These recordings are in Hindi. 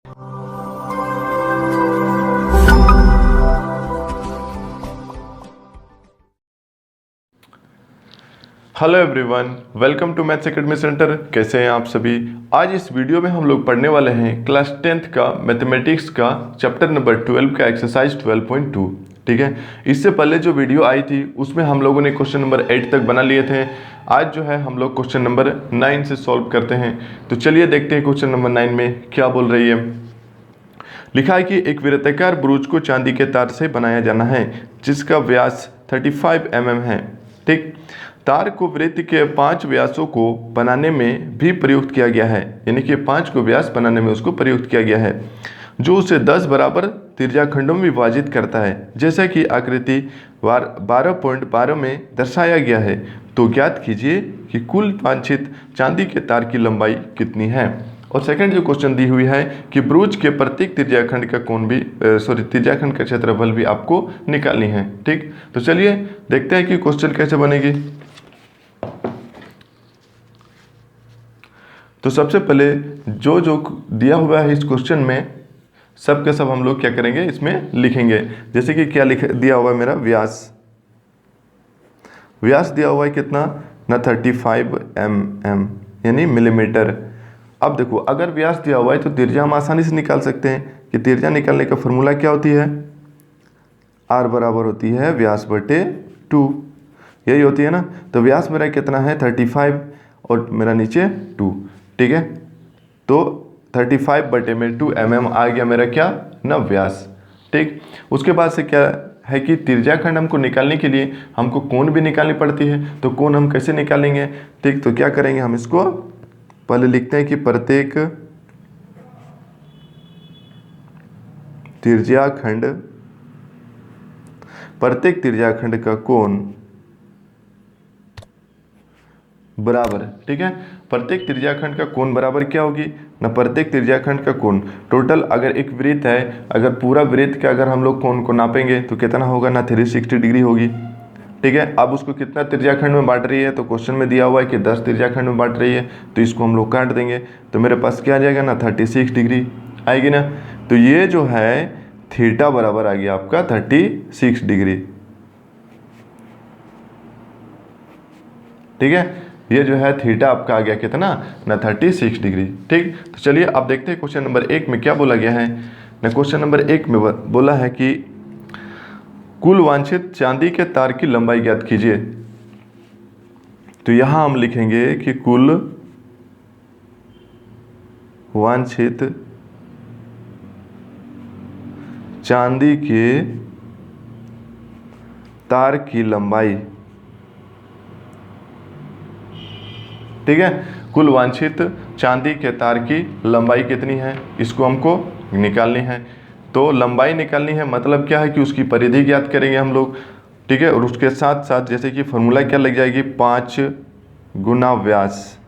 Hello everyone, welcome to maths academy centre. कैसे हैं आप सभी। आज इस वीडियो में हम लोग पढ़ने वाले हैं क्लास 10th का मैथमेटिक्स का चैप्टर नंबर 12 का एक्सरसाइज 12.2। ठीक है, इससे पहले जो वीडियो आई थी उसमें हम लोगों ने क्वेश्चन नंबर 8 तक बना लिए थे। आज जो है हम लोग क्वेश्चन नंबर 9 से सॉल्व करते हैं। तो चलिए देखते हैं क्वेश्चन नंबर 9 में क्या बोल रही है। लिखा है कि एक वृत्ताकार ब्रूज को चांदी के तार से बनाया जाना है जिसका व्यास 35 mm है। ठीक, तार को वृत्त के 5 व्यासों को बनाने में भी प्रयुक्त किया गया है, यानी कि 5 को व्यास बनाने में उसको प्रयुक्त किया गया है, जो उसे 10 बराबर त्रिज्याखंडों में विभाजित करता है, जैसा कि आकृति 12.12 में दर्शाया गया है। तो ज्ञात कीजिए कि कुल वांछित चांदी के तार की लंबाई कितनी है। और सेकंड जो क्वेश्चन दी हुई है कि ब्रूज के प्रत्येक त्रिज्याखंड का कोण भी त्रिज्याखंड का क्षेत्रफल भी आपको निकालनी है। ठीक, तो चलिए देखते हैं कि क्वेश्चन कैसे बनेगी। तो सबसे पहले जो जो दिया हुआ है इस क्वेश्चन में सब के सब हम लोग क्या करेंगे, इसमें लिखेंगे। जैसे कि क्या दिया हुआ है, मेरा व्यास दिया हुआ है कितना ना 35 mm यानी मिलीमीटर। अब देखो, अगर व्यास दिया हुआ है तो त्रिज्या हम आसानी से निकाल सकते हैं कि त्रिज्या निकालने का फॉर्मूला क्या होती है, r बराबर होती है व्यास बटे 2, यही होती है ना। तो व्यास मेरा कितना है 35 और मेरा नीचे 2। ठीक है, तो 35 बटे में 2 mm आ गया मेरा क्या ना व्यास। ठीक, उसके बाद से क्या है कि त्रिज्याखंड हमको निकालने के लिए हमको कोण भी निकालनी पड़ती है। तो कोण हम कैसे निकालेंगे। ठीक, तो क्या करेंगे, हम इसको पहले लिखते हैं कि प्रत्येक त्रिज्याखंड का कोण बराबर। ठीक है, प्रत्येक त्रिज्याखंड का कोण बराबर क्या होगी ना, प्रत्येक त्रिज्याखंड का कोण टोटल। अगर एक वृत्त है, अगर पूरा वृत्त का अगर हम लोग कोण को नापेंगे तो कितना होगा ना 360 डिग्री होगी। ठीक है, अब उसको कितना त्रिज्याखंड में बांट रही है, तो क्वेश्चन में दिया हुआ है कि 10 त्रिज्याखंड में बांट रही है, तो इसको हम लोग काट देंगे तो मेरे पास क्या आ जाएगा ना 36 डिग्री आएगी ना। तो ये जो है थीटा बराबर आ गया आपका 36 डिग्री। ठीक है, ये जो है थीटा आपका आ गया कितना ना 36 डिग्री। ठीक, तो चलिए अब देखते हैं क्वेश्चन नंबर 1 में क्या बोला गया है ना। क्वेश्चन नंबर 1 में बोला है कि कुल वांछित चांदी के तार की लंबाई ज्ञात कीजिए। तो यहां हम लिखेंगे कि कुल वांछित चांदी के तार की लंबाई। ठीक है, कुल वांछित चांदी के तार की लंबाई कितनी है, इसको हमको निकालनी है। तो लंबाई निकालनी है मतलब क्या है कि उसकी परिधि ज्ञात करेंगे हम लोग। ठीक है, और उसके साथ साथ जैसे कि फॉर्मूला क्या लग जाएगी, 5 गुना व्यास,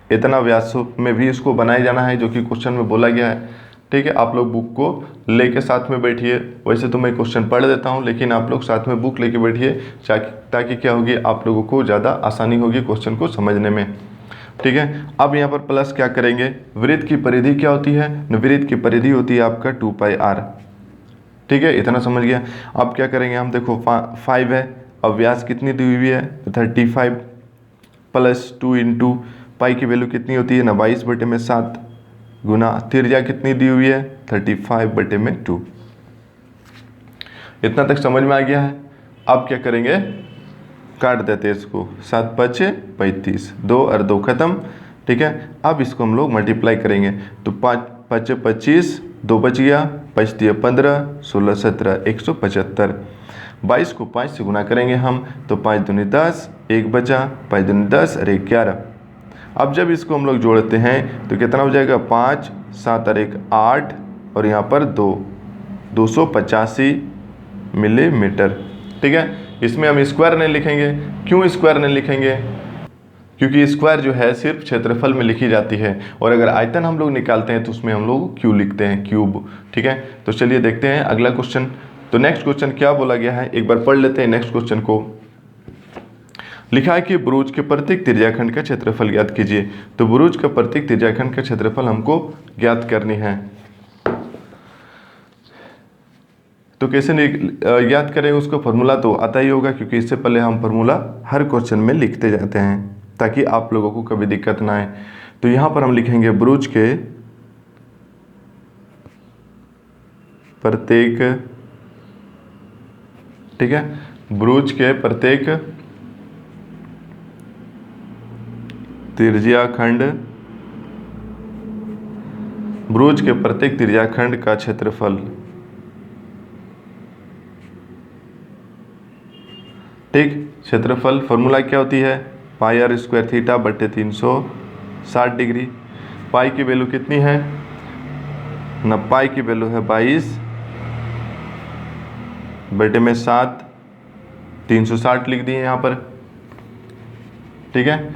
इतना व्यास में भी इसको बनाया जाना है जो कि क्वेश्चन में बोला गया है। ठीक है, आप लोग बुक को लेके साथ में बैठिए। वैसे तो मैं क्वेश्चन पढ़ देता हूँ, लेकिन आप लोग साथ में बुक लेके बैठिए ताकि क्या होगी, आप लोगों को ज़्यादा आसानी होगी क्वेश्चन को समझने में। ठीक है, अब यहाँ पर प्लस क्या करेंगे, वृत्त की परिधि क्या होती है, वृत्त की परिधि होती है आपका 2πr। ठीक है, इतना समझ गया। अब क्या करेंगे हम, देखो 5 है, अब व्यास कितनी दी हुई है 35 प्लस 2 इंटू पाई की वैल्यू कितनी होती है ना 22 बटे में 7 गुना त्रिज्या कितनी दी हुई है 35 बटे में 2। इतना तक समझ में आ गया है। अब क्या करेंगे, काट देते हैं इसको, 7 5 35, 2 और 2 खत्म। ठीक है, अब इसको हम लोग मल्टीप्लाई करेंगे तो 5 5 25, 2 बच गया, 5 दिया 15, 16 17 175। 22 को 5 से गुना करेंगे हम तो 5 दूनी 10, 1 बचा, 5 दूनी 10 और 1 11। अब जब इसको हम लोग जोड़ते हैं तो कितना हो जाएगा, 5 7 और 1 8 और यहाँ पर 285 मिलीमीटर। ठीक है, इसमें हम स्क्वायर नहीं लिखेंगे। क्यों स्क्वायर नहीं लिखेंगे, क्योंकि स्क्वायर जो है सिर्फ क्षेत्रफल में लिखी जाती है, और अगर आयतन हम लोग निकालते हैं तो उसमें हम लोग क्यू लिखते हैं, क्यूब। ठीक है, तो चलिए देखते हैं अगला क्वेश्चन। तो नेक्स्ट क्वेश्चन क्या बोला गया है, एक बार पढ़ लेते हैं नेक्स्ट क्वेश्चन को। लिखा है कि ब्रूज के प्रत्येक त्रिज्याखंड का क्षेत्रफल ज्ञात कीजिए। तो ब्रूज का प्रत्येक त्रिज्याखंड का क्षेत्रफल हमको ज्ञात करनी है। तो कैसे याद करें उसका फॉर्मूला तो आता ही होगा, क्योंकि इससे पहले हम फॉर्मूला हर क्वेश्चन में लिखते जाते हैं ताकि आप लोगों को कभी दिक्कत ना आए। तो यहाँ पर हम लिखेंगे ब्रुज के प्रत्येक, ठीक है, ब्रुज के प्रत्येक त्रिज्याखंड, ब्रुज के प्रत्येक त्रिज्याखंड का क्षेत्रफल, ठीक। क्षेत्रफल फॉर्मूला क्या होती है, पाई आर स्क्वायर थीटा बटे 360 डिग्री। पाई की वैल्यू कितनी है ना, पाई की वैल्यू है 22 बटे में 7, 360 लिख दिए यहाँ पर, ठीक है।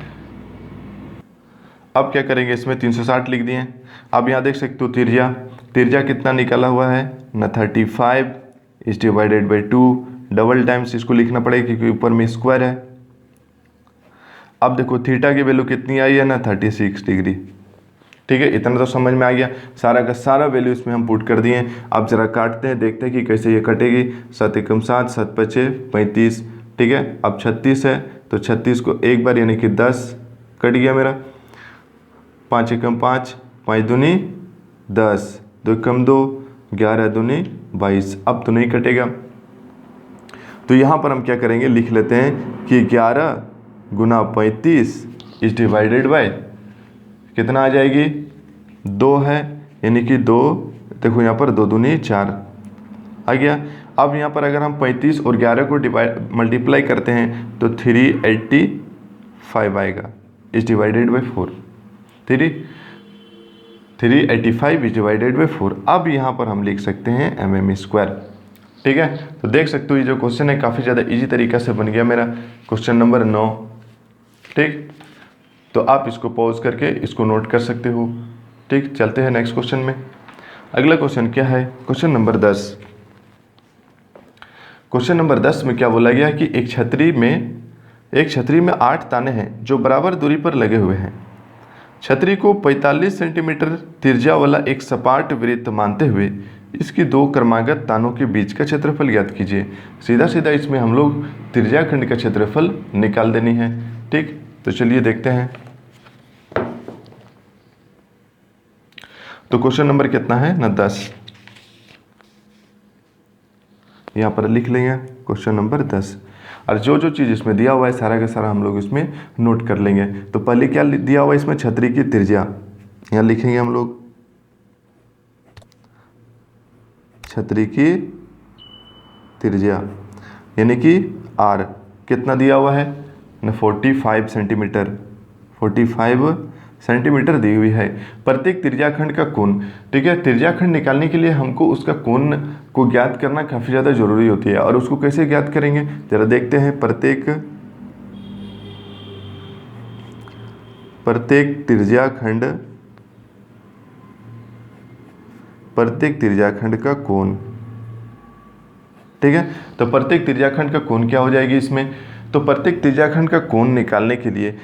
अब क्या करेंगे, इसमें 360 लिख दिए। अब यहाँ देख सकते हो त्रिज्या, त्रिज्या कितना निकाला हुआ है ना 35 is divided by 2, double times इसको लिखना पड़ेगा क्योंकि ऊपर में स्क्वायर है। अब देखो थीटा की वैल्यू कितनी आई है ना 36 डिग्री, ठीक है। इतना तो समझ में आ गया, सारा का सारा वैल्यू इसमें हम पुट कर दिए। अब जरा काटते हैं, देखते हैं कि कैसे ये कटेगी। 7 एकम 7, 7 पचे 35, ठीक है। अब 36 है तो 36 को एक बार यानी कि 10 कट गया मेरा। 5 एकम 5, 5 दूनी 10, 2 एकम 2, 11 दूनी 22। अब तो नहीं कटेगा, तो यहाँ पर हम क्या करेंगे, लिख लेते हैं कि 11 गुना 35 इज डिवाइडेड बाय कितना आ जाएगी, 2 है, यानी कि 2, देखो यहाँ पर 2 दूनी 4 आ गया। अब यहाँ पर अगर हम 35 और 11 को मल्टीप्लाई करते हैं तो 385 आएगा is divided by 4, 385 is divided by 4। अब यहाँ पर हम लिख सकते हैं mm स्क्वायर, ठीक है। तो देख सकते हो ये जो क्वेश्चन है काफ़ी ज़्यादा इजी तरीका से बन गया मेरा, क्वेश्चन नंबर 9, ठीक। तो आप इसको पॉज करके इसको नोट कर सकते हो, ठीक। चलते हैं नेक्स्ट क्वेश्चन में। अगला क्वेश्चन क्या है, क्वेश्चन नंबर 10। क्वेश्चन नंबर 10 में क्या बोला गया कि एक छतरी में 8 ताने हैं जो बराबर दूरी पर लगे हुए हैं। छतरी को 45 सेंटीमीटर त्रिज्या वाला एक सपाट वृत्त मानते हुए इसकी 2 क्रमागत तानों के बीच का क्षेत्रफल ज्ञात कीजिए। सीधा सीधा इसमें हम लोग त्रिज्याखंड का क्षेत्रफल निकाल देनी है, ठीक। तो चलिए देखते हैं। तो क्वेश्चन नंबर कितना है ना 10, यहाँ पर लिख लेंगे क्वेश्चन नंबर 10। और जो जो चीज़ इसमें दिया हुआ है सारा का सारा हम लोग इसमें नोट कर लेंगे। तो पहले क्या दिया हुआ है इसमें, छतरी की त्रिज्या, यहाँ लिखेंगे हम लोग छतरी की त्रिज्या यानी कि आर कितना दिया हुआ है ना 45 सेंटीमीटर, 45 सेंटीमीटर दी हुई है। प्रत्येक त्रिज्याखंड का कोण, ठीक है। त्रिज्याखंड निकालने के लिए हमको उसका कोण को ज्ञात करना काफ़ी ज़्यादा जरूरी होती है। और उसको कैसे ज्ञात करेंगे जरा देखते हैं। प्रत्येक त्रिज्याखंड का कोण, ठीक है। तो प्रत्येक त्रिज्याखंड का कोण क्या हो जाएगी इसमें, तो प्रत्येक त्रिज्याखंड का कोण निकालने के लिए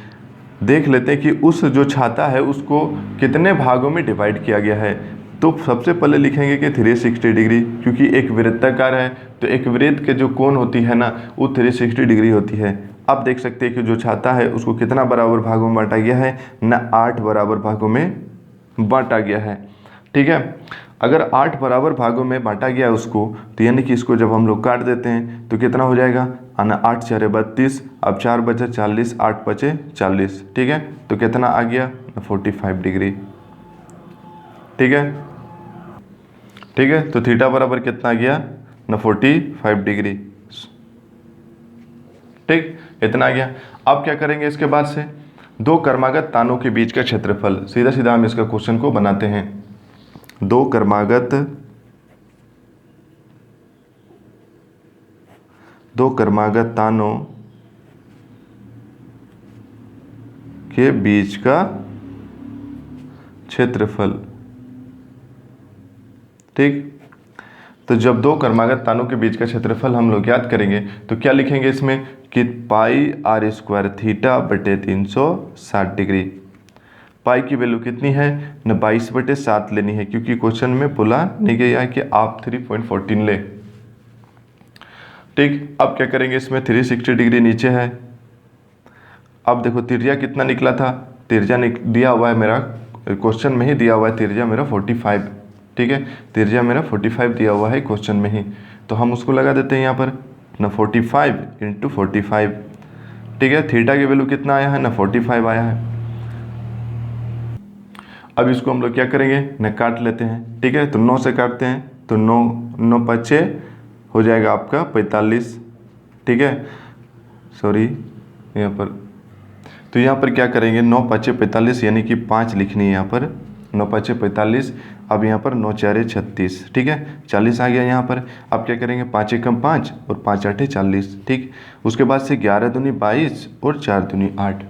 देख लेते हैं कि उस जो छाता है उसको कितने भागों में डिवाइड किया गया है। तो सबसे पहले लिखेंगे कि 360 डिग्री, क्योंकि एक वृत्ताकार है तो एक वृत्त के जो कोण होती है ना वो 360 डिग्री होती है। अब देख सकते हैं कि जो छाता है उसको कितना बराबर भागों में बांटा गया है ना 8 बराबर भागों में बांटा गया है, ठीक है। अगर 8 बराबर भागों में बांटा गया है उसको, तो यानी कि इसको जब हम लोग काट देते हैं तो कितना हो जाएगा आना 8 4 32, अब 4 बचे 40, 8 बचे 40, ठीक है। तो कितना आ गया 45 डिग्री, ठीक है, ठीक है। तो थीटा बराबर कितना आ गया ना 45 डिग्री, ठीक, इतना आ गया। अब क्या करेंगे इसके बाद से, 2 क्रमागत तानों के बीच का क्षेत्रफल, सीधा सीधा हम इसका क्वेश्चन को बनाते हैं। 2 क्रमागत तानों के बीच का क्षेत्रफल, ठीक। तो जब 2 क्रमागत तानों के बीच का क्षेत्रफल हम लोग याद करेंगे तो क्या लिखेंगे इसमें कि पाई आर स्क्वायर थीटा बटे 360 डिग्री। पाई की वैल्यू कितनी है न 22 बटे 7 लेनी है, क्योंकि क्वेश्चन में बोला नहीं गया है कि आप 3.14 ले, ठीक, अब क्या करेंगे, इसमें 360 डिग्री नीचे है। अब देखो तिर्या कितना निकला था, तिर्या दिया हुआ है मेरा क्वेश्चन में ही दिया हुआ है, तिर्या मेरा 45। ठीक है, तिर्या मेरा 45 दिया हुआ है क्वेश्चन में ही, तो हम उसको लगा देते हैं यहाँ पर ना 45 इंटू 45। ठीक है, थीटा की वैल्यू कितना आया है ना 45 आया है। अब इसको हम लोग क्या करेंगे ना काट लेते हैं। ठीक है, तो 9 से काटते हैं तो 9 5 हो जाएगा आपका 45। ठीक है, सॉरी यहाँ पर, तो यहाँ पर क्या करेंगे 9 5 45 यानी कि 5 लिखनी है यहाँ पर, 9 5 45। अब यहाँ पर 9 4 36। ठीक है, 40 आ गया यहाँ पर। अब क्या करेंगे 5 एकम 5 और 5 8 40। ठीक, उसके बाद से 11 दूनी 22 और 4 दूनी 8।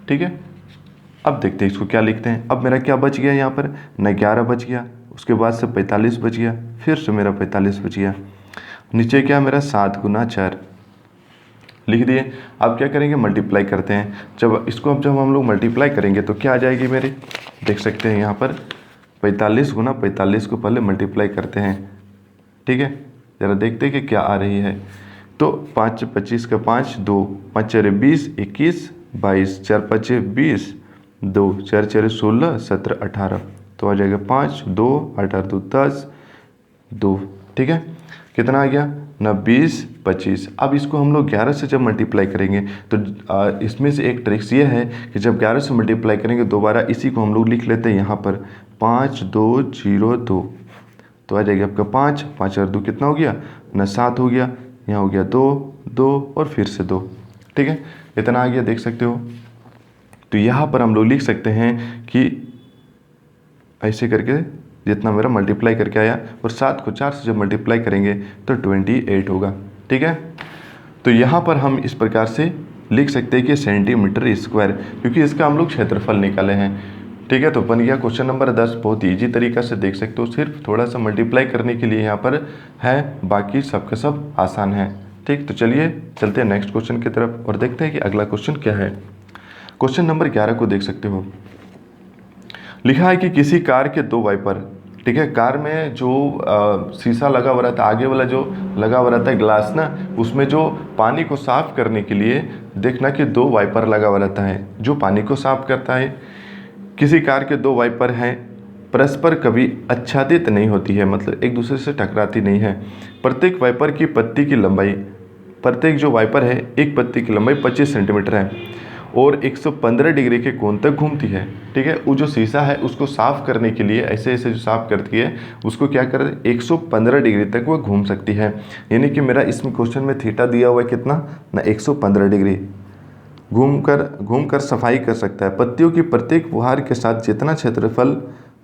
ठीक है, अब देखते हैं इसको क्या लिखते हैं। अब मेरा क्या बच गया यहाँ पर न 11 बच गया, उसके बाद से 45 बच गया, फिर से मेरा 45 बच गया, नीचे क्या मेरा 7 गुना 4 लिख दिए। अब क्या करेंगे मल्टीप्लाई करते हैं। जब हम लोग मल्टीप्लाई करेंगे तो क्या आ जाएगी मेरी, देख सकते हैं यहाँ पर 45 गुना 45 को पहले मल्टीप्लाई करते हैं। ठीक है, ज़रा देखते हैं कि क्या आ रही है। तो 5 25 का 5 2 5 4 20 21 22 4 5 20 2 4 4 16 17 18, तो आ जाएगा 5 2 8 8 2 10 2। ठीक है, कितना आ गया ना 20 25। अब इसको हम लोग 11 से जब मल्टीप्लाई करेंगे तो इसमें से एक ट्रिक्स ये है कि जब 11 से मल्टीप्लाई करेंगे दोबारा इसी को हम लोग लिख लेते हैं यहाँ पर 5 2 0 2, तो आ जाएगा आपका 5 5 और 2 कितना हो गया ना 7 हो गया, यहाँ हो गया 2 2 और फिर से 2। ठीक है, इतना आ गया, देख सकते हो। तो यहाँ पर हम लोग लिख सकते हैं कि ऐसे करके जितना मेरा मल्टीप्लाई करके आया, और 7 को 4 से जब मल्टीप्लाई करेंगे तो 28 होगा। ठीक है, तो यहाँ पर हम इस प्रकार से लिख सकते हैं कि सेंटीमीटर स्क्वायर, क्योंकि इसका हम लोग क्षेत्रफल निकाले हैं। ठीक है, तो बन गया क्वेश्चन नंबर 10। बहुत ईजी तरीका से देख सकते हो, सिर्फ थोड़ा सा मल्टीप्लाई करने के लिए यहाँ पर है, बाकी सबका सब आसान है। ठीक, तो चलिए चलते हैं नेक्स्ट क्वेश्चन की तरफ और देखते हैं कि अगला क्वेश्चन क्या है। क्वेश्चन नंबर 11 को देख सकते हो, लिखा है कि किसी कार के 2 वाइपर, ठीक है, कार में जो शीशा लगा हुआ रहता है, आगे वाला जो लगा हुआ रहता है ग्लास ना, उसमें जो पानी को साफ करने के लिए देखना कि 2 वाइपर लगा हुआ रहता है जो पानी को साफ करता है। किसी कार के 2 वाइपर हैं, परस्पर कभी आच्छादित नहीं होती है, मतलब एक दूसरे से टकराती नहीं है। प्रत्येक वाइपर की पत्ती की लंबाई, प्रत्येक जो वाइपर है एक पत्ती की लंबाई 25 सेंटीमीटर है और 115 डिग्री के कोण तक घूमती है। ठीक है, वो जो शीशा है उसको साफ करने के लिए ऐसे ऐसे जो साफ करती है उसको क्या कर 115 डिग्री तक वो घूम सकती है। यानी कि मेरा इसमें क्वेश्चन में थीटा दिया हुआ है कितना ना 115 डिग्री, घूमकर सफाई कर सकता है। पत्तियों की प्रत्येक फुहार के साथ जितना क्षेत्रफल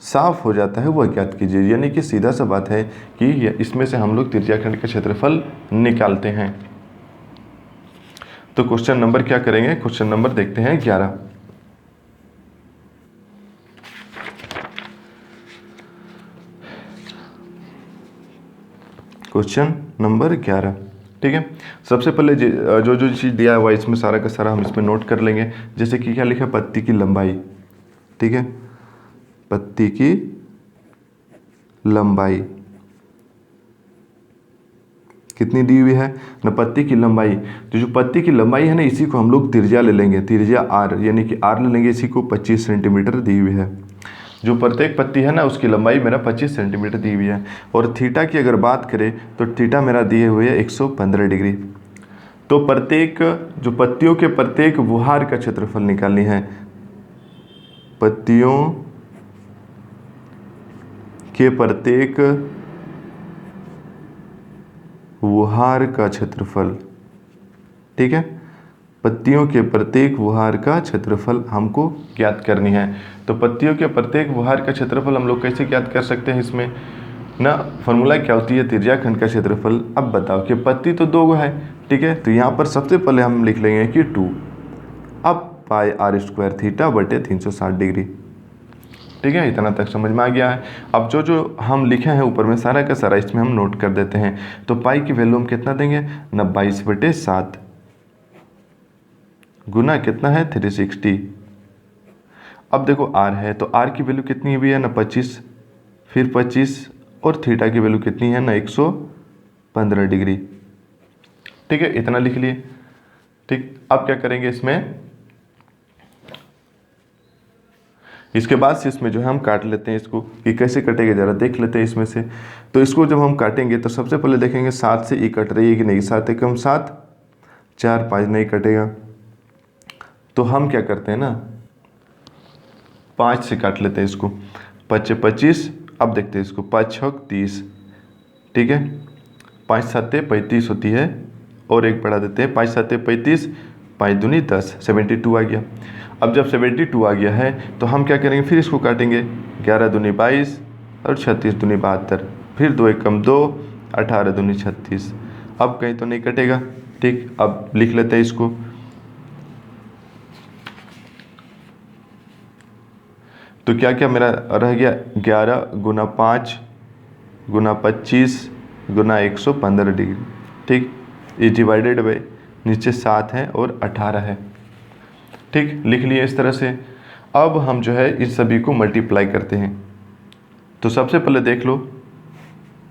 साफ हो जाता है वह ज्ञात कीजिए। यानी कि सीधा सा बात है कि इसमें से हम लोग त्रिज्याखंड का क्षेत्रफल निकालते हैं। तो क्वेश्चन नंबर क्या करेंगे, क्वेश्चन नंबर देखते हैं 11। Question number 11। ठीक है, सबसे पहले जो जो चीज़ दिया हुआ है इसमें सारा का सारा हम इसमें नोट कर लेंगे। जैसे कि क्या लिखा है पत्ती की लंबाई। ठीक है, पत्ती की लंबाई कितनी दी हुई है ना, पत्ती की लंबाई, तो जो पत्ती की लंबाई है ना इसी को हम लोग त्रिज्या ले लेंगे, त्रिज्या आर, यानी कि आर ले लेंगे, इसी को 25 सेंटीमीटर दी हुई है। जो प्रत्येक पत्ती है ना उसकी लंबाई मेरा 25 सेंटीमीटर दी हुई है। और थीटा की अगर बात करें तो थीटा मेरा दिए हुए है 115 डिग्री। तो प्रत्येक जो पत्तियों के प्रत्येक फुहार का क्षेत्रफल निकालनी है, पत्तियों के प्रत्येक फुहार का क्षेत्रफल। ठीक है, पत्तियों के प्रत्येक फुहार का क्षेत्रफल हमको ज्ञात करनी है। तो पत्तियों के प्रत्येक फुहार का क्षेत्रफल हम लोग कैसे ज्ञात कर सकते हैं, इसमें ना फॉर्मूला क्या होती है त्रिज्याखंड का क्षेत्रफल। अब बताओ कि पत्ती तो 2 है। ठीक है, तो यहाँ पर सबसे पहले हम लिख लेंगे कि 2 अब पाई आर स्क्वायर थीटा बटे 360 डिग्री। ठीक है, इतना तक समझ में आ गया है। अब जो जो हम लिखे हैं ऊपर में सारा का सारा इसमें हम नोट कर देते हैं। तो पाई की वैल्यू हम कितना देंगे ना 22/7 गुना कितना है 360। अब देखो आर है तो आर की वैल्यू कितनी भी है ना 25, फिर 25 और थीटा की वैल्यू कितनी है ना 115 डिग्री। ठीक है, इतना लिख लिए। ठीक, अब क्या करेंगे इसके बाद से इसमें जो है हम काट लेते हैं इसको, कि कैसे कटेगा ज़रा देख लेते हैं इसमें से। तो इसको जब हम काटेंगे तो सबसे पहले देखेंगे 7 से ये कट रही है कि नहीं। 7 एकम 7, 4 5 नहीं कटेगा, तो हम क्या करते हैं ना 5 से काट लेते हैं इसको। 5 25, अब देखते हैं इसको 5 6 30, ठीक है। 5 7 35 होती है, और एक बढ़ा देते हैं 5 7 35, 5 दूनी 10, 72 आ गया। अब जब 72 आ गया है तो हम क्या करेंगे, फिर इसको काटेंगे। 11 दूनी 22 और 36 दूनी 72, फिर 2 एकम 2, 18 दूनी 36। अब कहीं तो नहीं कटेगा। ठीक, अब लिख लेते हैं इसको। तो क्या क्या मेरा रह गया, 11 गुना 5 गुना 25 गुना 115 डिग्री। ठीक, ये डिवाइडेड बाई नीचे 7 है और 18 है। ठीक, लिख लिए इस तरह से। अब हम जो है इस सभी को मल्टीप्लाई करते हैं। तो सबसे पहले देख लो,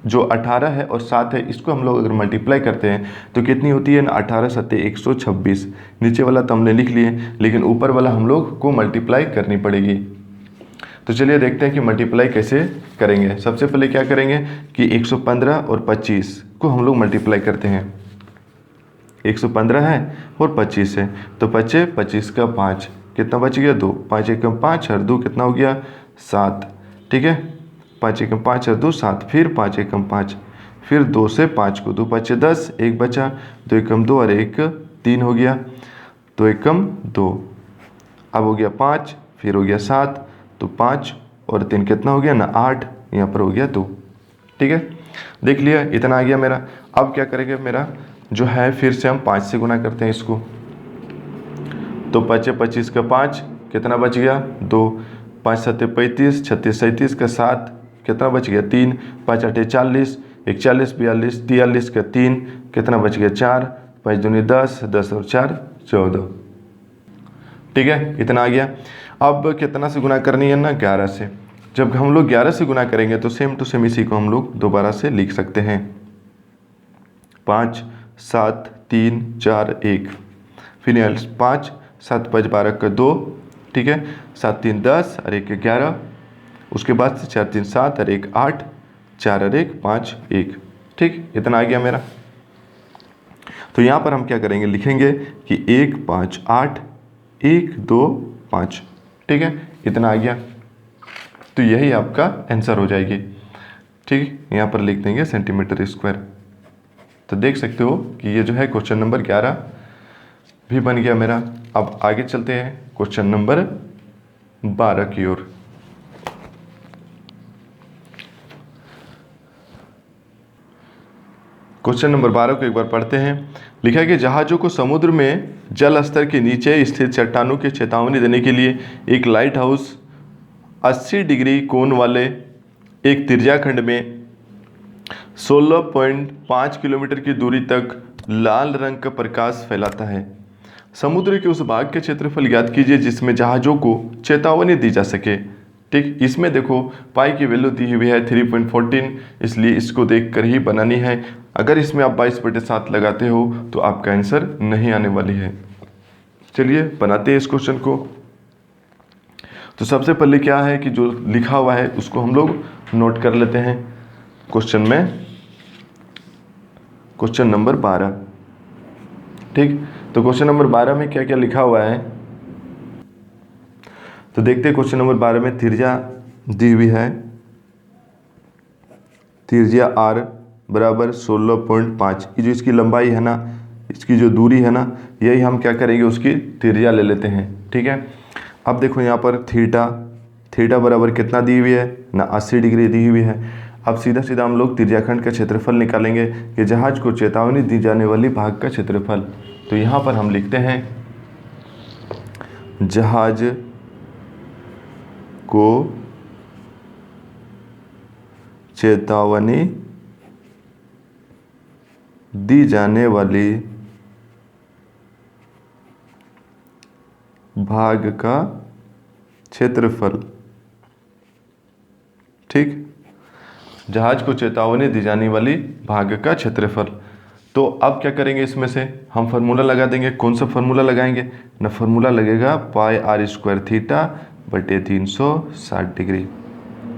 जो 18 है और 7 है, इसको हम लोग अगर मल्टीप्लाई करते हैं तो कितनी होती है ना, 18 7 126। नीचे वाला तो हमने लिख लिए, लेकिन ऊपर वाला हम लोग को मल्टीप्लाई करनी पड़ेगी। तो चलिए देखते हैं कि मल्टीप्लाई कैसे करेंगे। सबसे पहले क्या करेंगे कि 115 और 25 को हम लोग मल्टीप्लाई करते हैं। 115 है और 25 है, तो 25 25 का 5, कितना बच गया 2, 5 एकम 5 और 2 कितना हो गया 7। ठीक है, 5 एकम 5 और 2 7, फिर 5 एकम 5, फिर 2 से 5 को 2 5 10, 1 बचा, 2 एकम 2 और 1 3 हो गया, 2 एकम 2। अब हो गया 5, फिर हो गया 7, तो 5 और 3 कितना हो गया ना 8, यहाँ पर हो गया 2। ठीक है, देख लिया, इतना आ गया मेरा। अब क्या करेंगे, मेरा जो है फिर से हम 5 से गुना करते हैं इसको। तो 5 25 का 5, कितना बच गया 2, 5 7 35, 36 37 का 7, कितना बच गया 3, 5 8 40, 41 42 43 का 3, कितना बच गया 4, 5 दूनी 10, 10 और 4 14। ठीक है, इतना आ गया। अब कितना से गुना करनी है ना, 11 से। जब हम लोग 11 से गुना करेंगे तो सेम टू सेम इसी को हम लोग दोबारा से लिख सकते हैं। 5 7 3 4 1, फिर 5 7 5 12 का 2, ठीक है, 7 3 10 और 1 11, उसके बाद से 4 3 7 और 1 8, 4 और 1 5 1। ठीक, इतना आ गया मेरा। तो यहाँ पर हम क्या करेंगे, लिखेंगे कि 1 5 8 1 2 5। ठीक है, इतना आ गया। तो यही आपका आंसर हो जाएगी। ठीक, यहाँ पर लिख देंगे सेंटीमीटर स्क्वायर। तो देख सकते हो कि ये जो है क्वेश्चन नंबर 11 भी बन गया मेरा। अब आगे चलते हैं क्वेश्चन नंबर 12 की ओर। क्वेश्चन नंबर 12 को एक बार पढ़ते हैं। लिखा है कि जहाज़ों को समुद्र में जल स्तर के नीचे स्थित चट्टानों की चेतावनी देने के लिए एक लाइट हाउस 80 डिग्री कोण वाले एक तिर्याखंड में 16.5 किलोमीटर की दूरी तक लाल रंग का प्रकाश फैलाता है। समुद्र के उस भाग के क्षेत्रफल ज्ञात कीजिए जिसमें जहाज़ों को चेतावनी दी जा सके। ठीक, इसमें देखो पाई की वैल्यू दी हुई है 3.14, इसलिए इसको देखकर ही बनानी है। अगर इसमें आप 22/7 लगाते हो तो आपका आंसर नहीं आने वाली है। चलिए बनाते हैं इस क्वेश्चन को। तो सबसे पहले क्या है कि जो लिखा हुआ है उसको हम लोग नोट कर लेते हैं क्वेश्चन में, क्वेश्चन नंबर 12। ठीक, तो क्वेश्चन नंबर 12 में क्या क्या लिखा हुआ है तो देखते हैं। क्वेश्चन नंबर 12 में त्रिज्या दी हुई है, त्रिज्या r बराबर 16.5। ये जो इसकी लंबाई है ना, इसकी जो दूरी है ना, यही हम क्या करेंगे उसकी त्रिज्या ले लेते हैं। ठीक है, अब देखो यहाँ पर थीटा बराबर कितना दी हुई है ना, 80 डिग्री दी हुई है। अब सीधा सीधा हम लोग त्रिज्याखंड का क्षेत्रफल निकालेंगे कि जहाज को चेतावनी दी जाने वाली भाग का क्षेत्रफल। तो यहाँ पर हम लिखते हैं जहाज को चेतावनी दी जाने वाली भाग का क्षेत्रफल। ठीक, जहाज को चेतावनी दी जाने वाली भाग का क्षेत्रफल। तो अब क्या करेंगे, इसमें से हम फार्मूला लगा देंगे। कौन सा फार्मूला लगाएंगे ना, फार्मूला लगेगा पाई आर स्क्वायर थीटा बटे 360 डिग्री।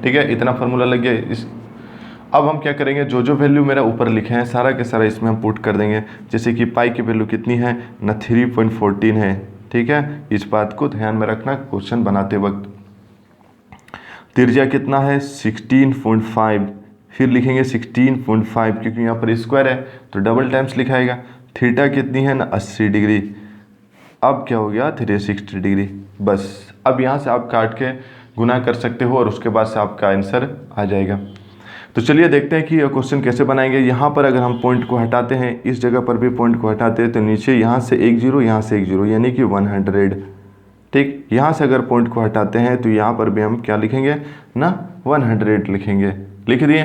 ठीक है, इतना फार्मूला लग गया। इस अब हम क्या करेंगे, जो जो वैल्यू मेरा ऊपर लिखे हैं सारा के सारा इसमें हम पुट कर देंगे। जैसे कि पाई की वैल्यू कितनी है ना, 3.14 है। ठीक है, इस बात को ध्यान में रखना क्वेश्चन बनाते वक्त। त्रिज्या कितना है 16.5, फिर लिखेंगे 16.5 क्योंकि यहाँ पर स्क्वायर है तो डबल टाइम्स लिखाएगा। थीटा कितनी है ना 80 डिग्री। अब क्या हो गया 360 डिग्री। बस अब यहाँ से आप काट के गुना कर सकते हो और उसके बाद से आपका आंसर आ जाएगा। तो चलिए देखते हैं कि यह क्वेश्चन कैसे बनाएंगे। यहाँ पर अगर हम पॉइंट को हटाते हैं, इस जगह पर भी पॉइंट को हटाते हैं तो नीचे यहाँ से एक जीरो, यहाँ से एक जीरो, यानी कि 100। ठीक, यहाँ से अगर पॉइंट को हटाते हैं तो यहाँ पर भी हम क्या लिखेंगे ना 100 लिखेंगे। लिख दिए।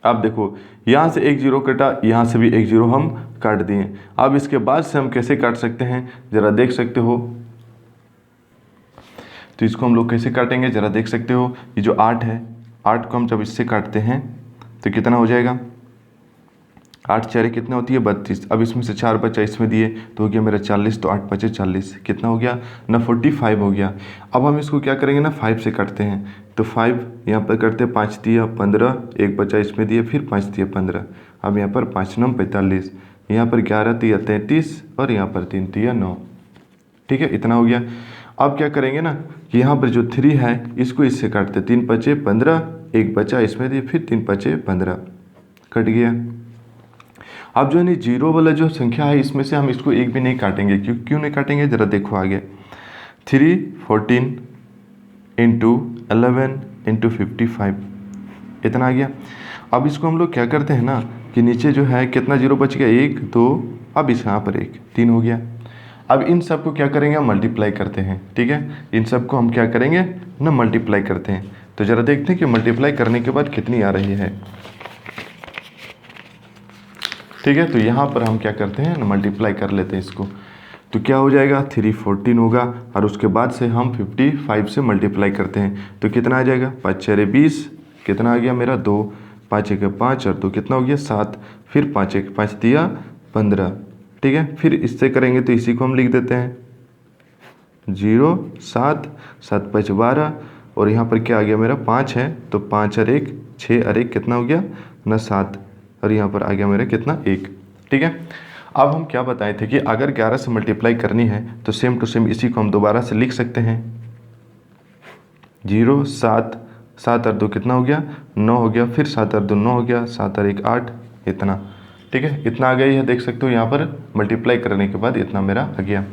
अब देखो यहाँ से एक जीरो कटा, यहाँ से भी एक जीरो हम काट दिए। अब इसके बाद से हम कैसे काट सकते हैं ज़रा देख सकते हो। तो इसको हम लोग कैसे काटेंगे ज़रा देख सकते हो। ये जो 8 है, 8 को हम जब इससे काटते हैं तो कितना हो जाएगा, 8 चारे कितना होती है 32। अब इसमें से 4 बचा इसमें दिए तो हो गया मेरा 40, तो 8 बचे 40, कितना हो गया ना 45 हो गया। अब हम इसको क्या करेंगे ना 5 से काटते हैं, तो 5 यहाँ पर करते 5 दिया 15, एक बचा इसमें दिए, फिर 5 दिया 15। अब यहाँ पर 5 9 45, यहाँ पर 11 तिया 33 और यहाँ पर 3 तिया 9। ठीक है, इतना हो गया। अब क्या करेंगे ना कि यहाँ पर जो 3 है इसको इससे काटते, 3 बचे 15, एक बचा इसमें दिए, फिर 3 बचे 15, कट गया। अब जो है ना जीरो वाला जो संख्या है इसमें से हम इसको एक भी नहीं काटेंगे। क्यों नहीं काटेंगे ज़रा देखो आगे। 3 14 इंटू 11 इंटू 55, इतना आ गया। अब इसको हम लोग क्या करते हैं ना कि नीचे जो है कितना जीरो बच गया, 1 2, अब इस यहाँ पर 1 3 हो गया। अब इन सब को क्या करेंगे हम मल्टीप्लाई करते हैं। ठीक है, इन सब को हम क्या करेंगे ना मल्टीप्लाई करते हैं। तो ज़रा देखते हैं कि मल्टीप्लाई करने के बाद कितनी आ रही है। ठीक है, तो यहाँ पर हम क्या करते हैं ना मल्टीप्लाई कर लेते हैं इसको। तो क्या हो जाएगा 314 होगा और उसके बाद से हम 55 से मल्टीप्लाई करते हैं तो कितना आ जाएगा, 5 4 20, कितना आ गया मेरा 2, 5 1 5 और 2 कितना हो गया 7, फिर 5 1 5 दिया 15। ठीक है, फिर इससे करेंगे तो इसी को हम लिख देते हैं 0 7 7 5 12 और यहाँ पर क्या आ गया मेरा 5 है तो 5 और 1 6 और 1 कितना हो गया ना 7 और यहाँ पर आ गया मेरा कितना 1। ठीक है, अब हम क्या बताए थे कि अगर 11 से मल्टीप्लाई करनी है तो सेम टू सेम इसी को हम दोबारा से लिख सकते हैं। 0 7 7 और 2 कितना हो गया 9 हो गया, फिर 7 और 2 9 हो गया, 7 और 1 8, इतना। ठीक है, इतना आ गया, यह देख सकते हो यहाँ पर मल्टीप्लाई करने के बाद इतना मेरा आ गया।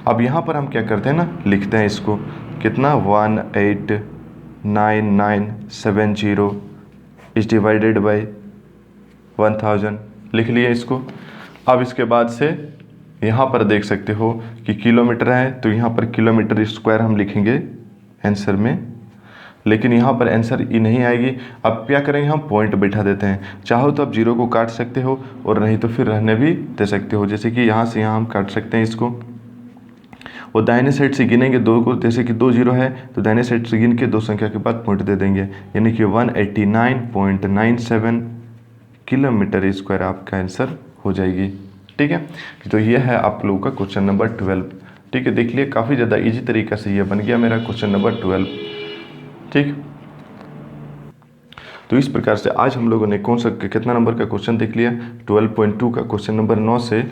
अब यहाँ पर हम क्या करते हैं ना लिखते हैं इसको कितना 18990 इज डिवाइडेड बाई 1000, लिख लिया इसको। अब इसके बाद से यहाँ पर देख सकते हो कि किलोमीटर है तो यहाँ पर किलोमीटर स्क्वायर हम लिखेंगे आंसर में, लेकिन यहाँ पर आंसर ई नहीं आएगी। अब क्या करेंगे हम पॉइंट बैठा देते हैं। चाहो तो आप जीरो को काट सकते हो और नहीं तो फिर रहने भी दे सकते हो। जैसे कि यहाँ से यहाँ हम काट सकते हैं इसको और दाहिने साइड से गिनेंगे 2 को, जैसे कि 2 0 है तो दाहिने साइड से गिन के 2 संख्या के बाद पॉइंट दे देंगे, यानी कि 189.97 किलोमीटर स्क्वायर आपका आंसर हो जाएगी। ठीक है, तो ये है आप लोगों का क्वेश्चन नंबर 12। ठीक है, देख लिए काफ़ी ज़्यादा इजी तरीका से ये बन गया मेरा क्वेश्चन नंबर 12। ठीक, तो इस प्रकार से आज हम लोगों ने कौन सा कितना नंबर का क्वेश्चन देख लिया 12.2 का क्वेश्चन नंबर 9 से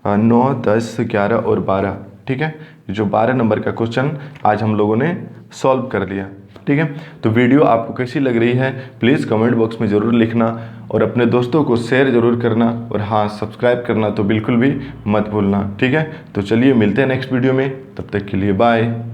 9 10 11 और 12। ठीक है, जो 12 नंबर का क्वेश्चन आज हम लोगों ने सॉल्व कर लिया। ठीक है, तो वीडियो आपको कैसी लग रही है प्लीज़ कमेंट बॉक्स में ज़रूर लिखना और अपने दोस्तों को शेयर ज़रूर करना और हाँ सब्सक्राइब करना तो बिल्कुल भी मत भूलना। ठीक है, तो चलिए मिलते हैं नेक्स्ट वीडियो में, तब तक के लिए बाय।